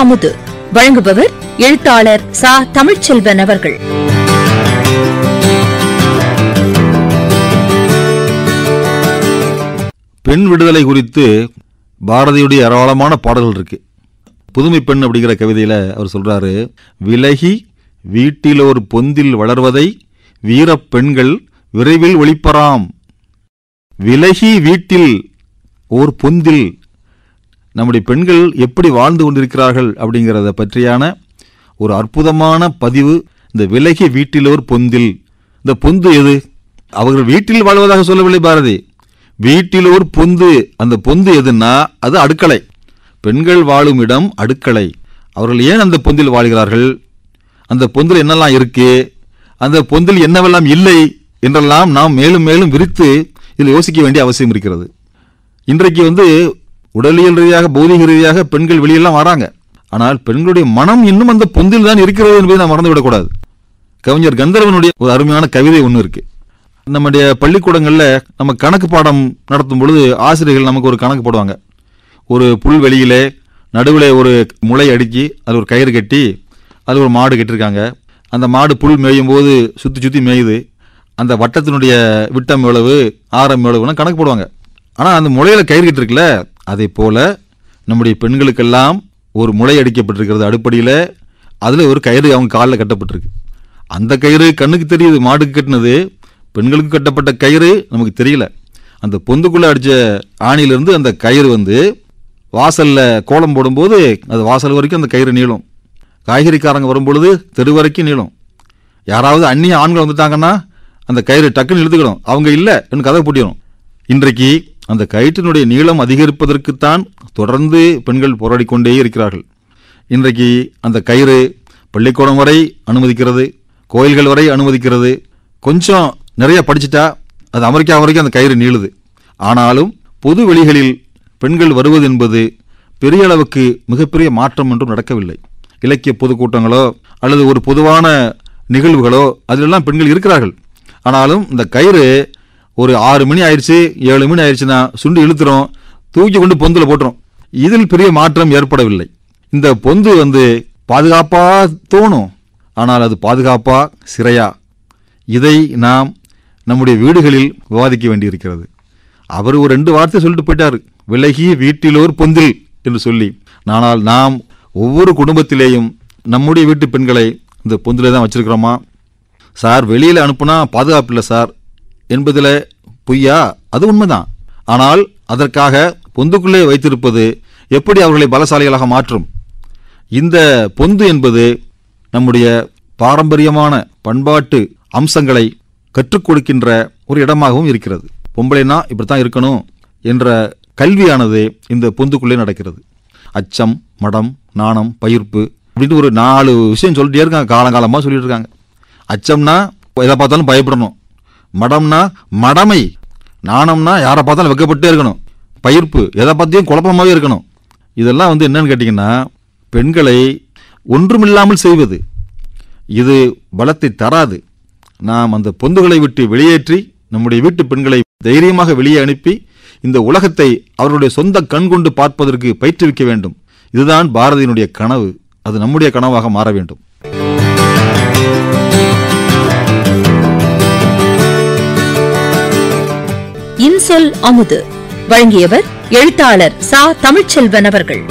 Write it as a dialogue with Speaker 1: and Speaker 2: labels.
Speaker 1: அமுது வழங்குபவர் எழுத்தாளர் சா. தமிழ்ச்செல்வன் அவர்கள்.
Speaker 2: பெண் விடுதலை குறித்து பாரதியுடைய ஏராளமான பாடல்கள் இருக்கு. புதுமை பெண் அப்படிங்கிற கவிதையில அவர் சொல்றாரு, விலகி வீட்டிலோர் பொந்தில் வளர்வதை வீரப் பெண்கள் விரைவில் ஒழிப்பராம். விலகி வீட்டில் ஓர் பொந்தில் நம்முடைய பெண்கள் எப்படி வாழ்ந்து கொண்டிருக்கிறார்கள் அப்படிங்கிறத பற்றியான ஒரு அற்புதமான பதிவு. இந்த விலகி வீட்டிலோர் பொந்தில், இந்த பொந்து எது? அவர்கள் வீட்டில் வாழ்வதாக சொல்லவில்லை பாரதி. வீட்டிலோர் பொந்து, அந்த பொந்து எதுன்னா அது அடுக்களை. பெண்கள் வாழும் இடம் அடுக்களை. அவர்கள் ஏன் அந்த பொந்தில் வாழ்கிறார்கள்? அந்த பொந்தில் என்னெல்லாம் இருக்கு, அந்த பொந்தில் என்னவெல்லாம் இல்லை என்றெல்லாம் நாம் மேலும் மேலும் விரித்து இதில் யோசிக்க வேண்டிய அவசியம் இருக்கிறது. இன்றைக்கு உடலியல் ரீதியாக பௌதிக ரீதியாக பெண்கள் வெளியெல்லாம் வராங்க. ஆனால் பெண்களுடைய மனம் இன்னும் அந்த பொந்தில் தான் இருக்கிறது என்பதை நாம் மறந்துவிடக்கூடாது. கவிஞர் கந்தர்வனுடைய ஒரு அருமையான கவிதை ஒன்று இருக்கு. நம்முடைய பள்ளிக்கூடங்களில் நம்ம கணக்கு பாடம் நடத்தும் பொழுது ஆசிரியர்கள் நமக்கு ஒரு கணக்கு போடுவாங்க. ஒரு புல்வெளியிலே நடுவில் ஒரு முளை அடுக்கி அதில் ஒரு கயிறு கட்டி அதில் ஒரு மாடு கட்டியிருக்காங்க. அந்த மாடு புல் மேயும் போது சுற்றி சுற்றி மேயுது. அந்த வட்டத்தினுடைய விட்டம் எவ்வளவு, ஆரம் எவ்வளவுனா கணக்கு போடுவாங்க. ஆனால் அந்த முளையில் கயிறு கட்டிருக்குல்ல, அதே போல் நம்முடைய பெண்களுக்கெல்லாம் ஒரு முளை அடிக்கப்பட்டிருக்கிறது அடுப்படியில். அதில் ஒரு கயிறு அவங்க காலில் கட்டப்பட்டிருக்கு. அந்த கயிறு கண்ணுக்கு தெரியுது, மாடுக்கு கட்டினது. பெண்களுக்கு கட்டப்பட்ட கயிறு நமக்கு தெரியல. அந்த பொந்துக்குள்ளே அடித்த ஆணியிலிருந்து அந்த கயிறு வாசலில் கோலம் போடும்போது அது வாசல் வரைக்கும் அந்த கயிறு நீளும். காய்கறிக்காரங்க வரும்பொழுது தெரு வரைக்கும் நீளும். யாராவது அந்நிய ஆண்கள் வந்துட்டாங்கன்னா அந்த கயிறு டக்குன்னு இழுத்துக்கிடும். அவங்க இல்லை என்று கதை பூட்டிடும். இன்றைக்கு அந்த கயிற்றினுடைய நீளம் அதிகரிப்பதற்குத்தான் தொடர்ந்து பெண்கள் போராடி கொண்டே இருக்கிறார்கள். இன்றைக்கு அந்த கயிறு பள்ளிக்கூடம் வரை அனுமதிக்கிறது, கோயில்கள் வரை அனுமதிக்கிறது. கொஞ்சம் நிறைய படிச்சுட்டா அது அமெரிக்கா வரைக்கும் அந்த கயிறு நீளுது. ஆனாலும் பொது வெளிகளில் பெண்கள் வருவது என்பது பெரிய அளவுக்கு மிகப்பெரிய மாற்றம் என்றும் நடக்கவில்லை. இலக்கிய பொதுக்கூட்டங்களோ அல்லது ஒரு பொதுவான நிகழ்வுகளோ அதிலெல்லாம் பெண்கள் இருக்கிறார்கள். ஆனாலும் இந்த கயிறு ஒரு 6 மணி ஆயிடுச்சு 7 மணி ஆயிடுச்சுன்னா சுண்டு இழுத்துறோம், தூக்கி கொண்டு பொந்தில் போட்டுரும். இதில் பெரிய மாற்றம் ஏற்படவில்லை. இந்த பொந்து பாதுகாப்பா தோணும், ஆனால் அது பாதுகாப்பா சிறையா? இதை நாம் நம்முடைய வீடுகளில் விவாதிக்க வேண்டியிருக்கிறது. அவர் ஒரு 2 வார்த்தை சொல்லிட்டு போயிட்டார், விலகி வீட்டிலோர் பொந்தில் என்று சொல்லி. ஆனால் நாம் ஒவ்வொரு குடும்பத்திலேயும் நம்முடைய வீட்டு பெண்களை இந்த பொந்திலே தான் வச்சிருக்கிறோமா? சார் வெளியில் அனுப்புனா பாதுகாப்பு இல்லை சார் என்பதில் பொய்யா? அது உண்மைதான். ஆனால் அதற்காக பொந்துக்குள்ளே வைத்திருப்பது எப்படி அவர்களை பலசாலிகளாக மாற்றும்? இந்த பொந்து என்பது நம்முடைய பாரம்பரியமான பண்பாட்டு அம்சங்களை கற்றுக் கொடுக்கின்ற ஒரு இடமாகவும் இருக்கிறது. பொம்பளைனா இப்படித்தான் இருக்கணும் என்ற கல்வியானது இந்த பொந்துக்குள்ளே நடக்கிறது. அச்சம், மடம், நாணம், பயிர்ப்பு அப்படின்னு ஒரு 4 விஷயம் சொல்லிட்டே இருக்காங்க, காலங்காலமாக சொல்லிட்டு இருக்காங்க. அச்சம்னா எதை பார்த்தாலும் பயப்படணும், மடம்னா மடமை, நாணம்னா யாரை பார்த்தாலும் வெக்கப்பட்டே இருக்கணும், பயிர்ப்பு எதை பார்த்தியும் குழப்பமாகவே இருக்கணும். இதெல்லாம் என்னன்னு கேட்டிங்கன்னா பெண்களை ஒன்றுமில்லாமல் செய்வது. இது பலத்தை தராது. நாம் அந்த பொந்துகளை விட்டு வெளியேற்றி நம்முடைய வீட்டு பெண்களை தைரியமாக வெளியே அனுப்பி இந்த உலகத்தை அவர்களுடைய சொந்த கண் கொண்டு பார்ப்பதற்கு பயிற்றுவிக்க வேண்டும். இதுதான் பாரதியினுடைய கனவு. அது நம்முடைய கனவாக மாற வேண்டும்.
Speaker 1: இன்சொல் அமுது வழங்கியவர் எழுத்தாளர் சா. தமிழ்ச்செல்வன் அவர்கள்.